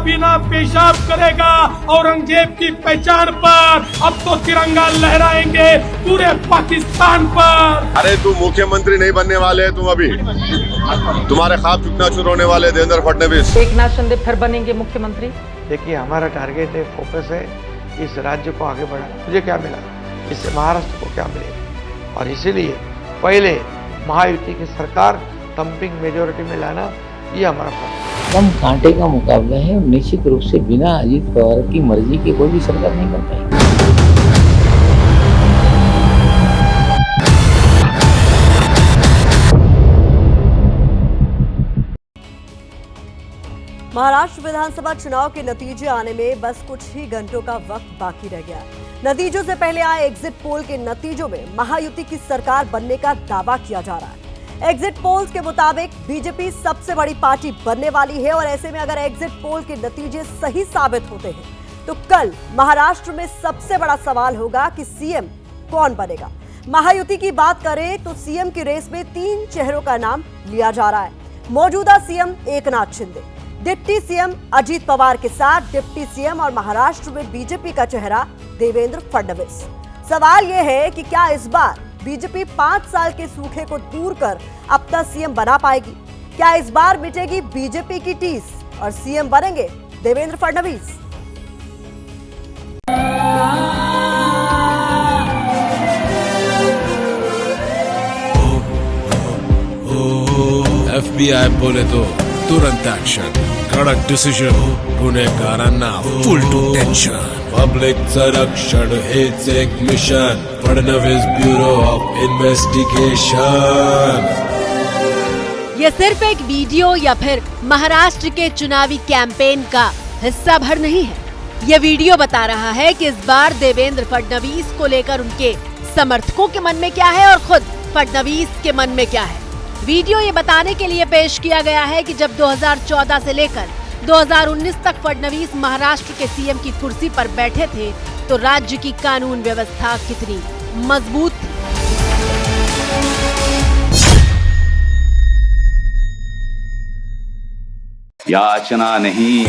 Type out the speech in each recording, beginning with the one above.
भी ना पेशाब करेगा औरंगजेब की पहचान पर। अब तो तिरंगा लहराएंगे पूरे पाकिस्तान पर। अरे तुम मुख्यमंत्री नहीं बनने वाले तुम अभी, तुम्हारे ख्वाब चुकनाचूर होने वाले देवेंद्र फडणवीस। एकनाथ शिंदे फिर बनेंगे मुख्यमंत्री। देखिए हमारा टारगेट है, फोकस है इस राज्य को आगे बढ़ाना। मुझे क्या मिला, इससे महाराष्ट्र को क्या मिलेगा, और इसीलिए पहले महायुति की सरकार थंपिंग मेजोरिटी में लाना, ये हमारा फर्ज। कम कांटे का मुकाबला है और निश्चित रूप से बिना अजीत पवार की मर्जी के कोई भी सरकार नहीं बन पाएगी। महाराष्ट्र विधानसभा चुनाव के नतीजे आने में बस कुछ ही घंटों का वक्त बाकी रह गया। नतीजों से पहले आए एग्जिट पोल के नतीजों में महायुति की सरकार बनने का दावा किया जा रहा है। एग्जिट पोल्स के मुताबिक बीजेपी सबसे बड़ी पार्टी बनने वाली है और ऐसे में अगर एग्जिट पोल के नतीजे सही साबित होते हैं तो कल महाराष्ट्र में सबसे बड़ा सवाल होगा कि सीएम कौन बनेगा। महायुति की बात करें तो सीएम की रेस में 3 चेहरों का नाम लिया जा रहा है। मौजूदा CM Eknath Shinde, deputy CM Ajit Pawar के साथ डिप्टी सीएम और महाराष्ट्र में बीजेपी का चेहरा देवेंद्र फडणवीस। सवाल यह है कि क्या इस बार बीजेपी 5 साल के सूखे को दूर कर अपना सीएम बना पाएगी? क्या इस बार मिटेगी बीजेपी की टीस और सीएम बनेंगे देवेंद्र फडणवीस? FBI बोले तो तुरंत एक्शन, कड़क डिसीजन, गुनेगारांना फुल टू टेंशन, पब्लिक संरक्षण हेच एक mission, Fadnavis bureau of investigation. ये सिर्फ एक वीडियो या फिर महाराष्ट्र के चुनावी कैंपेन का हिस्सा भर नहीं है। ये वीडियो बता रहा है कि इस बार देवेंद्र फडणवीस को लेकर उनके समर्थकों के मन में क्या है और खुद फडणवीस के मन में क्या है। वीडियो ये बताने के लिए पेश किया गया है कि जब 2014 से लेकर 2019 तक फडणवीस महाराष्ट्र के सीएम की कुर्सी पर बैठे थे तो राज्य की कानून व्यवस्था कितनी मजबूत थी। याचना नहीं,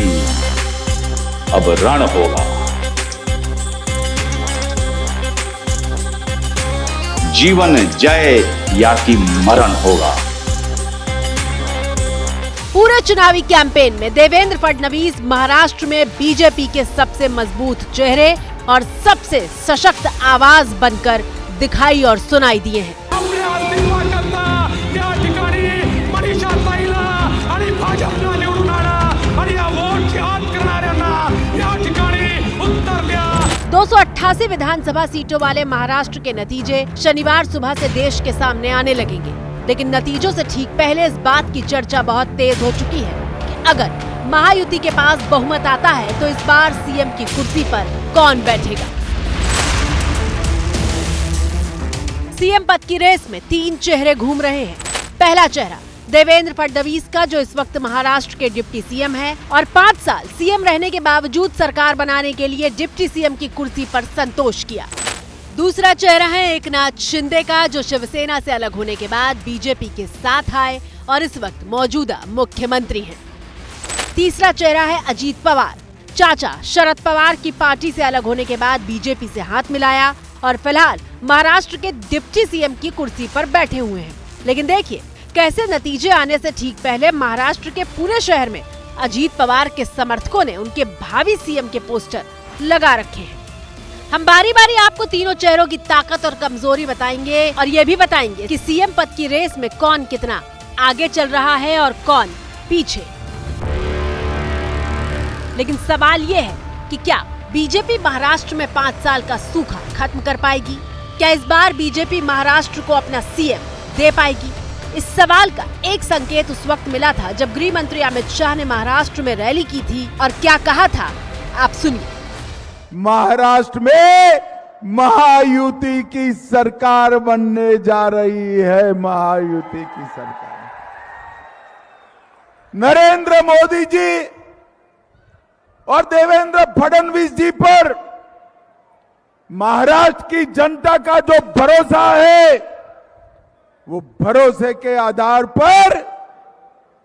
अब रण होगा। जीवन जय या कि मरण होगा। पूरे चुनावी कैंपेन में देवेंद्र फडणवीस महाराष्ट्र में बीजेपी के सबसे मजबूत चेहरे और सबसे सशक्त आवाज बनकर दिखाई और सुनाई दिए हैं। दो 288 विधानसभा सीटों वाले महाराष्ट्र के नतीजे शनिवार सुबह से देश के सामने आने लगेंगे, लेकिन नतीजों से ठीक पहले इस बात की चर्चा बहुत तेज हो चुकी है कि अगर महायुति के पास बहुमत आता है तो इस बार सीएम की कुर्सी पर कौन बैठेगा। सीएम पद की रेस में 3 चेहरे घूम रहे हैं। पहला चेहरा देवेंद्र फडणवीस का, जो इस वक्त महाराष्ट्र के डिप्टी सीएम हैं और 5 साल सीएम रहने के बावजूद सरकार बनाने के लिए डिप्टी सीएम की कुर्सी पर संतोष किया। दूसरा चेहरा है एकनाथ शिंदे का, जो शिवसेना से अलग होने के बाद बीजेपी के साथ आए और इस वक्त मौजूदा मुख्यमंत्री हैं। तीसरा चेहरा है अजीत पवार, चाचा शरद पवार की पार्टी से अलग होने के बाद बीजेपी से हाथ मिलाया और फिलहाल महाराष्ट्र के डिप्टी सीएम की कुर्सी पर बैठे हुए हैं। लेकिन देखिए कैसे नतीजे आने से ठीक पहले महाराष्ट्र के पूरे शहर में अजीत पवार के समर्थकों ने उनके भावी सीएम के पोस्टर लगा रखे हैं। हम बारी बारी आपको तीनों चेहरों की ताकत और कमजोरी बताएंगे और ये भी बताएंगे कि सीएम पद की रेस में कौन कितना आगे चल रहा है और कौन पीछे। लेकिन सवाल ये है कि क्या बीजेपी महाराष्ट्र में 5 साल का सूखा खत्म कर पाएगी? क्या इस बार बीजेपी महाराष्ट्र को अपना सीएम दे पाएगी? इस सवाल का एक संकेत उस वक्त मिला था जब गृह मंत्री अमित शाह ने महाराष्ट्र में रैली की थी और क्या कहा था, आप सुनिए। महाराष्ट्र में महायुति की सरकार बनने जा रही है। महायुति की सरकार नरेंद्र मोदी जी और देवेंद्र फडणवीस जी पर महाराष्ट्र की जनता का जो भरोसा है, वो भरोसे के आधार पर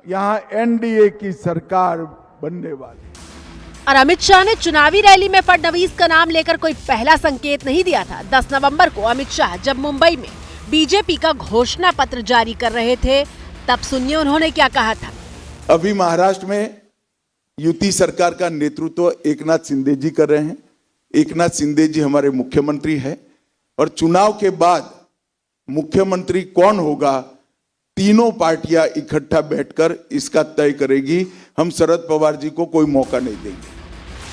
यहां एनडीए की सरकार बनने वाली। और अमित शाह ने चुनावी रैली में फडणवीस का नाम लेकर कोई पहला संकेत नहीं दिया था। 10 नवंबर को अमित शाह जब मुंबई में बीजेपी का घोषणा पत्र जारी कर रहे थे, तब सुनिए उन्होंने क्या कहा था। अभी महाराष्ट्र में युति सरकार का नेतृत्व एकनाथ शिंदे जी कर रहे हैं। एकनाथ शिंदे जी हमारे मुख्यमंत्री है और चुनाव के बाद मुख्यमंत्री कौन होगा, तीनों पार्टियां इकट्ठा बैठकर इसका तय करेगी। हम शरद पवार जी को कोई मौका नहीं देंगे।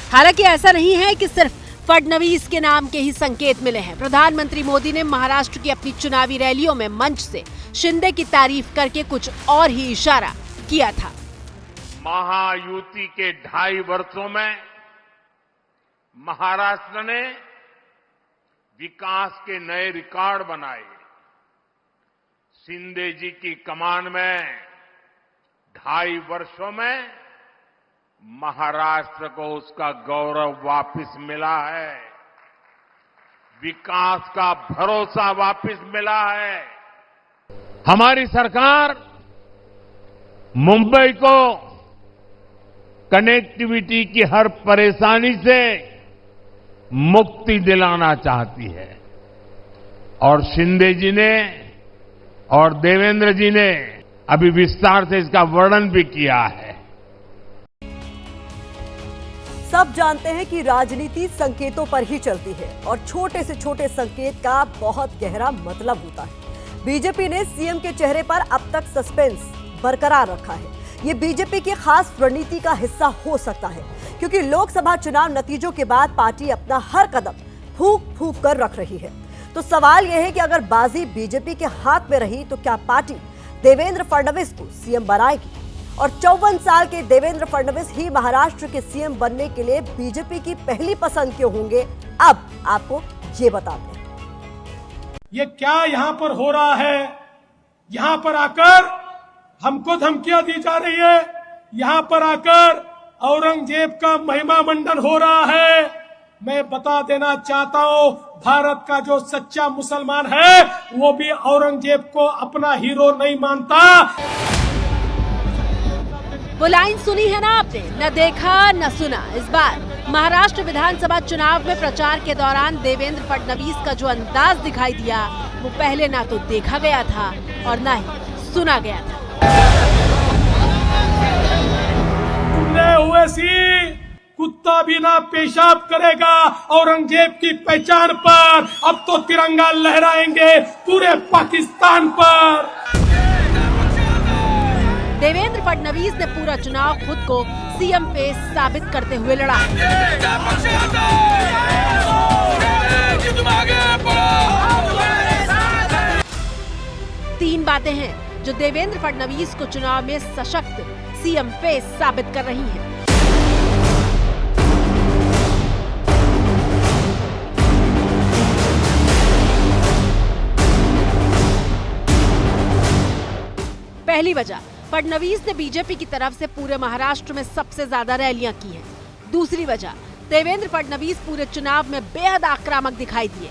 हालांकि ऐसा नहीं है कि सिर्फ फडणवीस के नाम के ही संकेत मिले हैं। प्रधानमंत्री मोदी ने महाराष्ट्र की अपनी चुनावी रैलियों में मंच से शिंदे की तारीफ करके कुछ और ही इशारा किया था। महायुति के 2.5 वर्षों में महाराष्ट्र ने विकास के नए रिकॉर्ड बनाए। शिंदे जी की कमान में 2.5 वर्षों में महाराष्ट्र को उसका गौरव वापस मिला है, विकास का भरोसा वापस मिला है। हमारी सरकार मुंबई को कनेक्टिविटी की हर परेशानी से मुक्ति दिलाना चाहती है और शिंदे जी ने और देवेंद्र जी ने अभी विस्तार से इसका वर्णन भी किया है। सब जानते हैं कि राजनीति संकेतों पर ही चलती है और छोटे से छोटे संकेत का बहुत गहरा मतलब होता है। बीजेपी ने सीएम के चेहरे पर अब तक सस्पेंस बरकरार रखा है। ये बीजेपी की खास रणनीति का हिस्सा हो सकता है, क्योंकि लोकसभा चुनाव नतीजों के बाद पार्टी अपना हर कदम फूंक फूंक कर रख रही है। तो सवाल यह है कि अगर बाजी बीजेपी के हाथ में रही तो क्या पार्टी देवेंद्र फडणवीस को सीएम बनाएगी? और 54 साल के देवेंद्र फडणवीस ही महाराष्ट्र के सीएम बनने के लिए बीजेपी की पहली पसंद क्यों होंगे? अब आपको ये बताते हैं। ये क्या यहाँ पर हो रहा है? यहाँ पर आकर हमको धमकियां दी जा रही है। यहाँ पर आकर औरंगजेब का महिमा मंडन हो रहा है। मैं बता देना चाहता हूँ, भारत का जो सच्चा मुसलमान है वो भी औरंगजेब को अपना हीरो नहीं मानता। वो लाइन सुनी है ना आपने, न देखा न सुना। इस बार महाराष्ट्र विधानसभा चुनाव में प्रचार के दौरान देवेंद्र फडणवीस का जो अंदाज दिखाई दिया, वो पहले ना तो देखा गया था और ना ही सुना गया था। हुए सी कुत्ता भी ना पेशाब करेगा औरंगजेब की पहचान पर। अब तो तिरंगा लहराएंगे पूरे पाकिस्तान पर। देवेंद्र फडणवीस ने पूरा चुनाव खुद को सीएम पे साबित करते हुए लड़ा। तीन बातें हैं जो देवेंद्र फडणवीस को चुनाव में सशक्त सीएम फेस साबित कर रही हैं। पहली वजह, फडणवीस ने बीजेपी की तरफ से पूरे महाराष्ट्र में सबसे ज्यादा रैलियां की हैं। दूसरी वजह, देवेंद्र फडणवीस पूरे चुनाव में बेहद आक्रामक दिखाई दिए।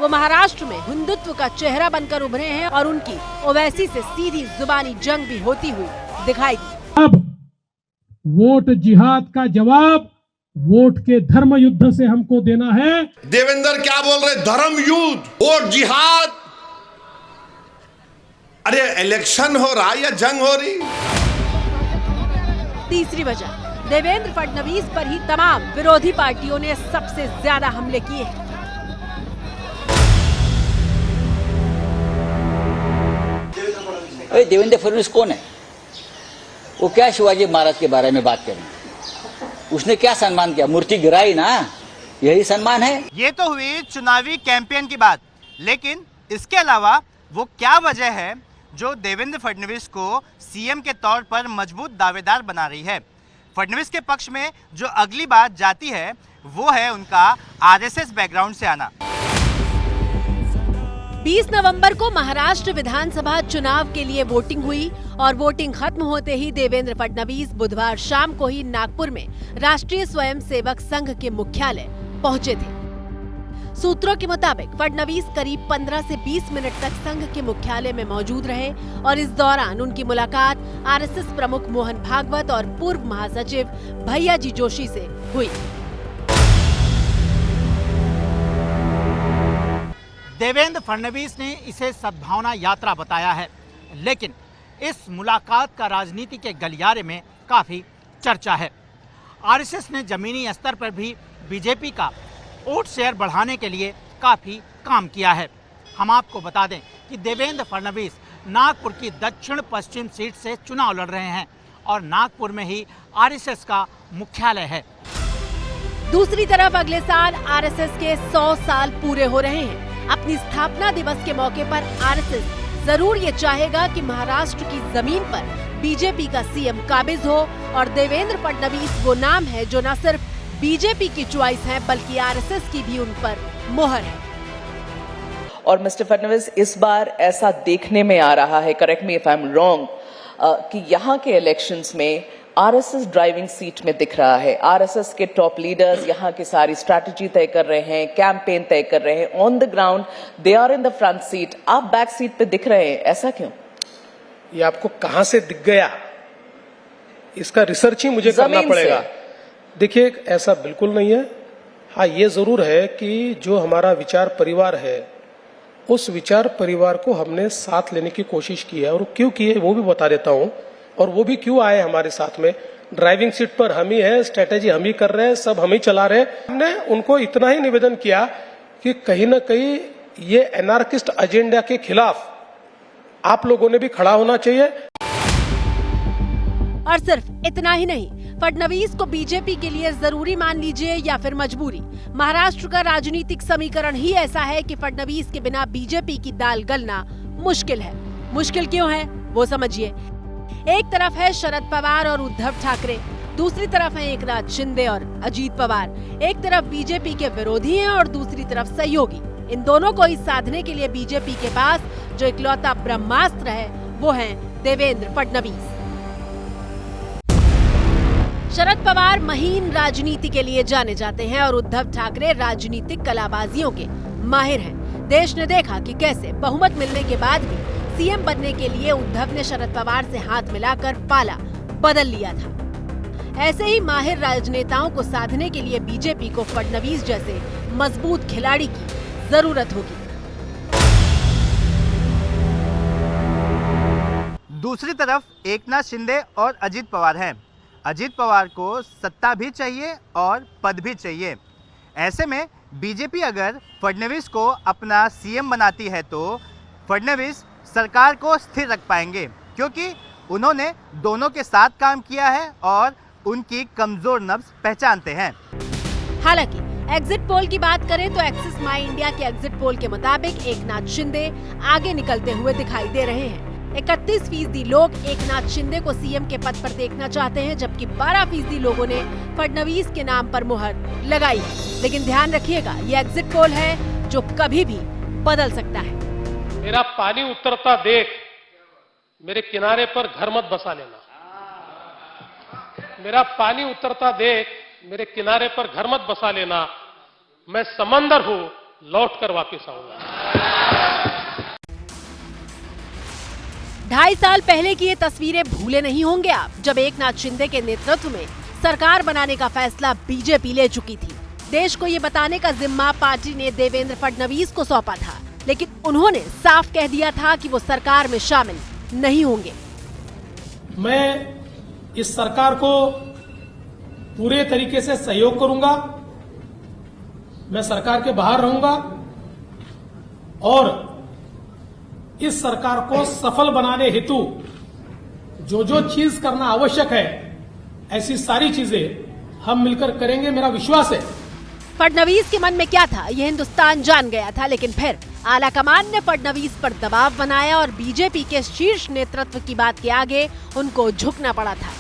वो महाराष्ट्र में हिंदुत्व का चेहरा बनकर उभरे हैं और उनकी ओवैसी से सीधी जुबानी जंग भी होती हुई दिखाई दी। अब वोट जिहाद का जवाब वोट के धर्म युद्ध से हमको देना है। देवेंद्र क्या बोल रहे? धर्म युद्ध, वोट जिहाद। अरे इलेक्शन हो रहा या जंग हो रही? तीसरी वजह, देवेंद्र फडणवीस पर ही तमाम विरोधी पार्टियों ने सबसे ज्यादा हमले किए हैं। देवेंद्र फडणवीस कौन है? वो क्या शिवाजी महाराज के बारे में बात करें? उसने क्या सम्मान किया? मूर्ति गिराई ना, यही सम्मान है। ये तो हुई चुनावी कैंपेन की बात, लेकिन इसके अलावा वो क्या वजह है जो देवेंद्र फडणवीस को सीएम के तौर पर मजबूत दावेदार बना रही है? फडणवीस के पक्ष में जो अगली बात जाती है वो है उनका आरएसएस बैकग्राउंड से आना। 20 नवंबर को महाराष्ट्र विधानसभा चुनाव के लिए वोटिंग हुई और वोटिंग खत्म होते ही देवेंद्र फडणवीस बुधवार शाम को ही नागपुर में राष्ट्रीय स्वयंसेवक संघ के मुख्यालय पहुंचे थे। सूत्रों के मुताबिक फडणवीस करीब 15 से 20 मिनट तक संघ के मुख्यालय में मौजूद रहे और इस दौरान उनकी मुलाकात आरएसएस प्रमुख मोहन भागवत और पूर्व महासचिव भैयाजी जोशी से हुई। देवेंद्र फडणवीस ने इसे सद्भावना यात्रा बताया है, लेकिन इस मुलाकात का राजनीति के गलियारे में काफी चर्चा है। आरएसएस ने जमीनी स्तर पर भी बीजेपी का वोट शेयर बढ़ाने के लिए काफी काम किया है। हम आपको बता दें कि देवेंद्र फडणवीस नागपुर की दक्षिण पश्चिम सीट से चुनाव लड़ रहे हैं और नागपुर में ही आरएसएस का मुख्यालय है। दूसरी तरफ अगले साल आरएसएस के 100 साल पूरे हो रहे हैं। अपनी स्थापना दिवस के मौके पर आरएसएस जरूर ये चाहेगा कि महाराष्ट्र की जमीन पर बीजेपी का सीएम काबिज हो और देवेंद्र फडणवीस वो नाम है जो न सिर्फ बीजेपी की चॉइस है बल्कि आरएसएस की भी उन पर मोहर है। और मिस्टर फडणवीस, इस बार ऐसा देखने में आ रहा है, correct me if I am wrong, कि यहाँ के इलेक्शंस में आरएसएस ड्राइविंग सीट में दिख रहा है। आरएसएस के टॉप लीडर्स यहाँ की सारी स्ट्रैटेजी तय कर रहे हैं, कैंपेन तय कर रहे हैं, on the ground they are in the front seat, आप बैक सीट पे दिख रहे हैं, ऐसा क्यों? ये आपको कहां से दिख गया, इसका रिसर्च ही मुझे करना पड़ेगा। देखिए, ऐसा बिल्कुल नहीं है। हाँ, ये जरूर है कि जो हमारा विचार परिवार है उस विचार परिवार को हमने साथ लेने की कोशिश की है, और क्यों की है वो भी बता देता हूँ, और वो भी क्यों आए हमारे साथ में। ड्राइविंग सीट पर हम ही है, स्ट्रेटेजी हम ही कर रहे हैं, सब हम ही चला रहे हैं। हमने उनको इतना ही निवेदन किया कि कहीं ना कहीं ये एनार्किस्ट एजेंडा के खिलाफ आप लोगों ने भी खड़ा होना चाहिए। और सिर्फ इतना ही नहीं, फडणवीस को बीजेपी के लिए जरूरी मान लीजिए या फिर मजबूरी, महाराष्ट्र का राजनीतिक समीकरण ही ऐसा है कि फडणवीस के बिना बीजेपी की दाल गलना मुश्किल है। मुश्किल क्यों है वो समझिए। एक तरफ है शरद पवार और उद्धव ठाकरे, दूसरी तरफ है एकनाथ शिंदे और अजीत पवार। एक तरफ बीजेपी के विरोधी हैं और दूसरी तरफ सहयोगी। इन दोनों को ही साधने के लिए बीजेपी के पास जो इकलौता ब्रह्मास्त्र है वो है देवेंद्र फडणवीस। शरद पवार महीन राजनीति के लिए जाने जाते हैं और उद्धव ठाकरे राजनीतिक कलाबाजियों के माहिर हैं। देश ने देखा कि कैसे बहुमत मिलने के बाद भी सीएम बनने के लिए उद्धव ने शरद पवार से हाथ मिलाकर पाला बदल लिया था। ऐसे ही माहिर राजनेताओं को साधने के लिए बीजेपी को फडणवीस जैसे मजबूत खिलाड़ी की जरूरत होगी। दूसरी तरफ एकनाथ शिंदे और अजीत पवार हैं। अजीत पवार को सत्ता भी चाहिए और पद भी चाहिए। ऐसे में बीजेपी अगर फडणवीस को अपना सीएम बनाती है तो फडणवीस सरकार को स्थिर रख पाएंगे, क्योंकि उन्होंने दोनों के साथ काम किया है और उनकी कमजोर नब्ज पहचानते हैं। हालांकि एग्जिट पोल की बात करें तो एक्सिस माई इंडिया के एग्जिट पोल के मुताबिक एकनाथ शिंदे आगे निकलते हुए दिखाई दे रहे हैं। 31% लोग एकनाथ शिंदे को सीएम के पद पर देखना चाहते हैं, जबकि 12% लोगों ने फडणवीस के नाम पर मुहर लगाई है। लेकिन ध्यान रखिएगा, ये एग्जिट पोल है जो कभी भी बदल सकता है। मेरा पानी उतरता देख मेरे किनारे पर घर मत बसा लेना। मेरा पानी उतरता देख मेरे किनारे पर घर मत बसा लेना। मैं समंदर हूं, लौट कर वापिस आऊंगा। 2.5 साल पहले की ये तस्वीरें भूले नहीं होंगे आप, जब एकनाथ शिंदे के नेतृत्व में सरकार बनाने का फैसला बीजेपी ले चुकी थी। देश को ये बताने का जिम्मा पार्टी ने देवेंद्र फडणवीस को सौंपा था, लेकिन उन्होंने साफ कह दिया था कि वो सरकार में शामिल नहीं होंगे। मैं इस सरकार को पूरे तरीके से सहयोग करूंगा, मैं सरकार के बाहर रहूंगा और इस सरकार को सफल बनाने हेतु जो जो चीज करना आवश्यक है ऐसी सारी चीजें हम मिलकर करेंगे, मेरा विश्वास है। फडणवीस के मन में क्या था ये हिंदुस्तान जान गया था, लेकिन फिर आलाकमान ने फडणवीस पर दबाव बनाया और बीजेपी के शीर्ष नेतृत्व की बात के आगे उनको झुकना पड़ा था।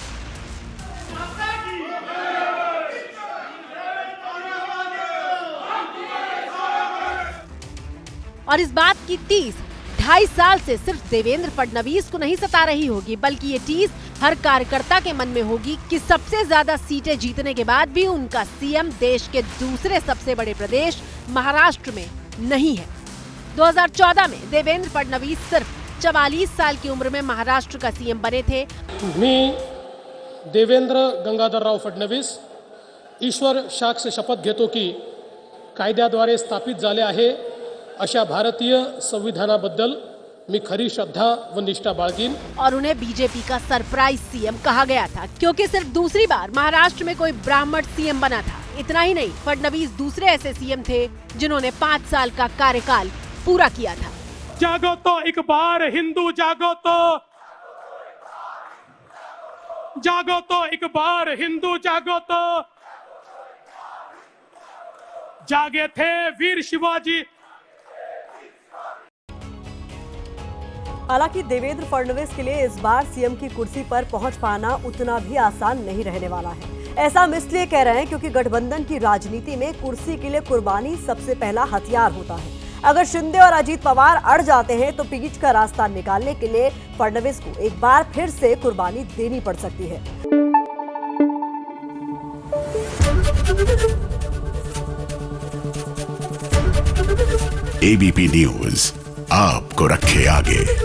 और इस बात की टीस 2.5 साल से सिर्फ देवेंद्र फडणवीस को नहीं सता रही होगी, बल्कि ये टीस हर कार्यकर्ता के मन में होगी कि सबसे ज्यादा सीटें जीतने के बाद भी उनका सीएम देश के दूसरे सबसे बड़े प्रदेश महाराष्ट्र में नहीं है। 2014 में देवेंद्र फडणवीस सिर्फ 44 साल की उम्र में महाराष्ट्र का सीएम बने थे। मी देवेंद्र गंगाधरराव फडणवीस ईश्वर साक्ष शपथ घेतो की कायद्याद्वारे स्थापित झाले आहे अशा भारतीय संविधानाबद्दल मी खरी श्रद्धा व निष्ठा बाळगीन। और उन्हें बीजेपी का सरप्राइज सीएम कहा गया था, क्योंकि सिर्फ दूसरी बार महाराष्ट्र में कोई ब्राह्मण सीएम बना था। इतना ही नहीं, फडणवीस दूसरे ऐसे सीएम थे जिन्होंने 5 साल का कार्यकाल पूरा किया था। जागो तो एक बार हिंदू, जागो तो एक बार हिंदू, जागो तो जागे थे वीर शिवाजी। हालांकि देवेंद्र फडणवीस के लिए इस बार सीएम की कुर्सी पर पहुंच पाना उतना भी आसान नहीं रहने वाला है। ऐसा हम इसलिए कह रहे हैं क्योंकि गठबंधन की राजनीति में कुर्सी के लिए कुर्बानी सबसे पहला हथियार होता है। अगर शिंदे और अजीत पवार अड़ जाते हैं तो पीछ का रास्ता निकालने के लिए फडणवीस को एक बार फिर से कुर्बानी देनी पड़ सकती है। एबीपी न्यूज आपको रखे आगे।